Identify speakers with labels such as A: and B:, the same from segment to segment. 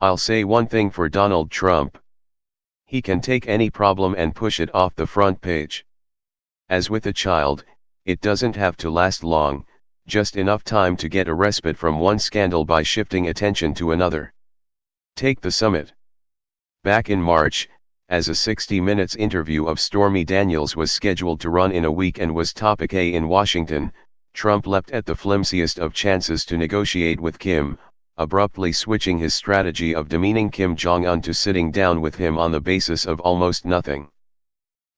A: I'll say one thing for Donald Trump. He can take any problem and push it off the front page. As with a child, it doesn't have to last long, just enough time to get a respite from one scandal by shifting attention to another. Take the summit. Back in March, as a 60 Minutes interview of Stormy Daniels was scheduled to run in a week and was topic A in Washington, Trump leapt at the flimsiest of chances to negotiate with Kim, abruptly switching his strategy of demeaning Kim Jong-un to sitting down with him on the basis of almost nothing.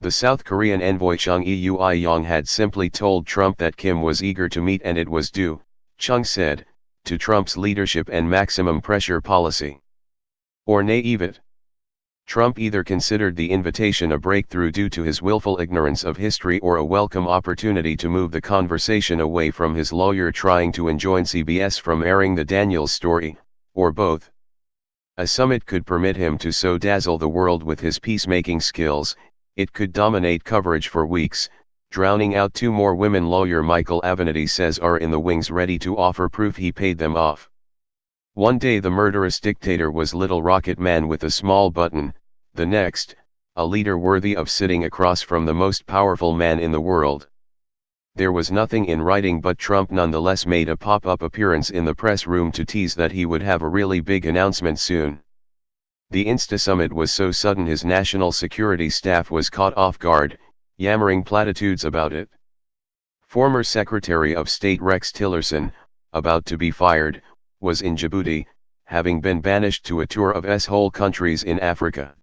A: The South Korean envoy Chung Eui-yong had simply told Trump that Kim was eager to meet and it was due, Chung said, to Trump's leadership and maximum pressure policy. Or naive it. Trump either considered the invitation a breakthrough due to his willful ignorance of history or a welcome opportunity to move the conversation away from his lawyer trying to enjoin CBS from airing the Daniels story, or both. A summit could permit him to so dazzle the world with his peacemaking skills, it could dominate coverage for weeks, drowning out two more women. Lawyer Michael Avenatti says are in the wings ready to offer proof he paid them off. One day the murderous dictator was Little Rocket Man with a small button, the next, a leader worthy of sitting across from the most powerful man in the world. There was nothing in writing, but Trump nonetheless made a pop-up appearance in the press room to tease that he would have a really big announcement soon. The Insta-summit was so sudden his national security staff was caught off guard, yammering platitudes about it. Former Secretary of State Rex Tillerson, about to be fired, was in Djibouti, having been banished to a tour of S-hole countries in Africa.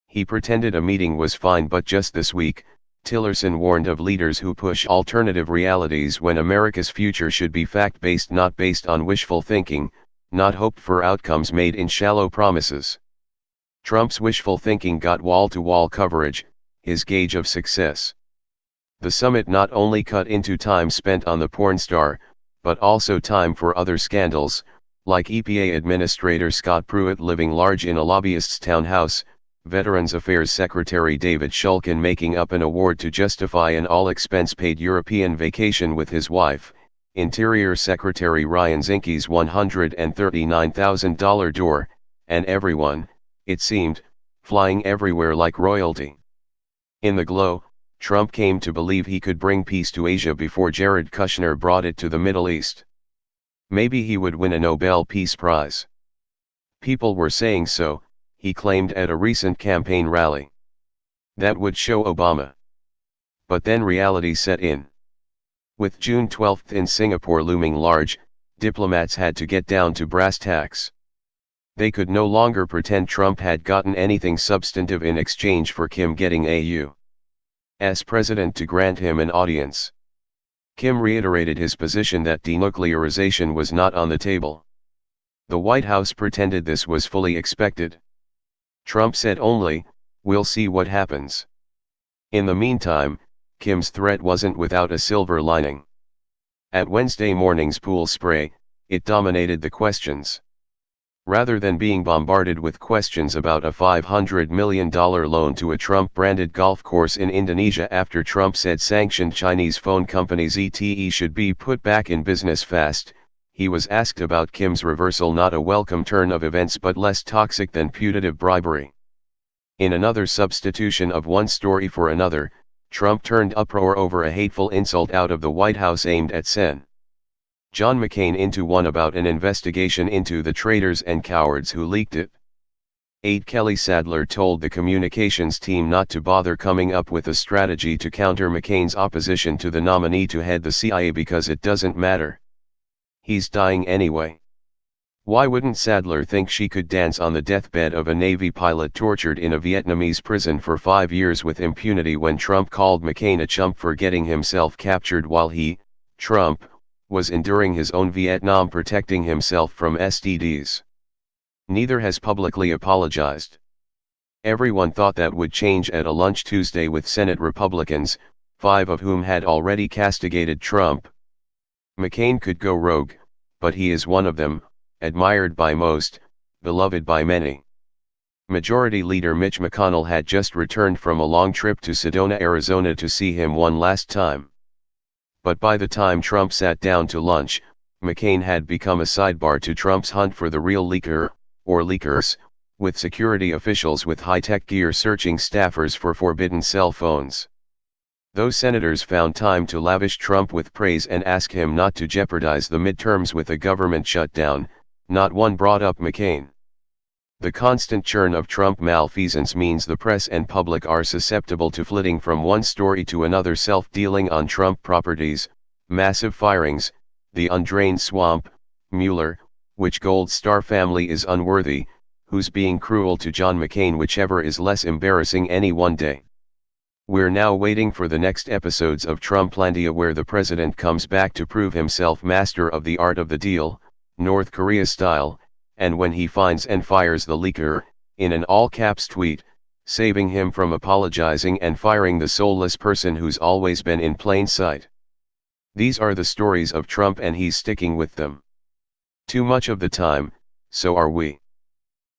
A: He pretended a meeting was fine, but just this week, Tillerson warned of leaders who push alternative realities when America's future should be fact-based, not based on wishful thinking, not hoped for outcomes made in shallow promises. Trump's wishful thinking got wall-to-wall coverage, his gauge of success. The summit not only cut into time spent on the porn star, but also time for other scandals, like EPA Administrator Scott Pruitt living large in a lobbyist's townhouse, Veterans Affairs Secretary David Shulkin making up an award to justify an all-expense-paid European vacation with his wife, Interior Secretary Ryan Zinke's $139,000 door, and everyone, it seemed, flying everywhere like royalty. In the glow, Trump came to believe he could bring peace to Asia before Jared Kushner brought it to the Middle East. Maybe he would win a Nobel Peace Prize. People were saying so, he claimed at a recent campaign rally. That would show Obama. But then reality set in. With June 12 in Singapore looming large, diplomats had to get down to brass tacks. They could no longer pretend Trump had gotten anything substantive in exchange for Kim getting AU's president to grant him an audience. Kim reiterated his position that denuclearization was not on the table. The White House pretended this was fully expected. Trump said only, "We'll see what happens." In the meantime, Kim's threat wasn't without a silver lining. At Wednesday morning's pool spray, it dominated the questions. Rather than being bombarded with questions about a $500 million loan to a Trump-branded golf course in Indonesia after Trump said sanctioned Chinese phone company ZTE should be put back in business fast, he was asked about Kim's reversal, not a welcome turn of events but less toxic than putative bribery. In another substitution of one story for another, Trump turned uproar over a hateful insult out of the White House aimed at Sen. John McCain into one about an investigation into the traitors and cowards who leaked it. Aide Kelly Sadler told the communications team not to bother coming up with a strategy to counter McCain's opposition to the nominee to head the CIA because it doesn't matter. He's dying anyway. Why wouldn't Sadler think she could dance on the deathbed of a Navy pilot tortured in a Vietnamese prison for 5 years with impunity when Trump called McCain a chump for getting himself captured while he, Trump, was enduring his own Vietnam protecting himself from STDs? Neither has publicly apologized. Everyone thought that would change at a lunch Tuesday with Senate Republicans, 5 of whom had already castigated Trump. McCain could go rogue, but he is one of them, admired by most, beloved by many. Majority Leader Mitch McConnell had just returned from a long trip to Sedona, Arizona to see him one last time. But by the time Trump sat down to lunch, McCain had become a sidebar to Trump's hunt for the real leaker, or leakers, with security officials with high-tech gear searching staffers for forbidden cell phones. Those senators found time to lavish Trump with praise and ask him not to jeopardize the midterms with a government shutdown. Not one brought up McCain. The constant churn of Trump malfeasance means the press and public are susceptible to flitting from one story to another, self-dealing on Trump properties, massive firings, the undrained swamp, Mueller, which Gold Star family is unworthy, who's being cruel to John McCain, whichever is less embarrassing any one day. We're now waiting for the next episodes of Trumplandia, where the president comes back to prove himself master of the art of the deal, North Korea style, and when he finds and fires the leaker, in an all-caps tweet, saving him from apologizing and firing the soulless person who's always been in plain sight. These are the stories of Trump, and he's sticking with them. Too much of the time, so are we.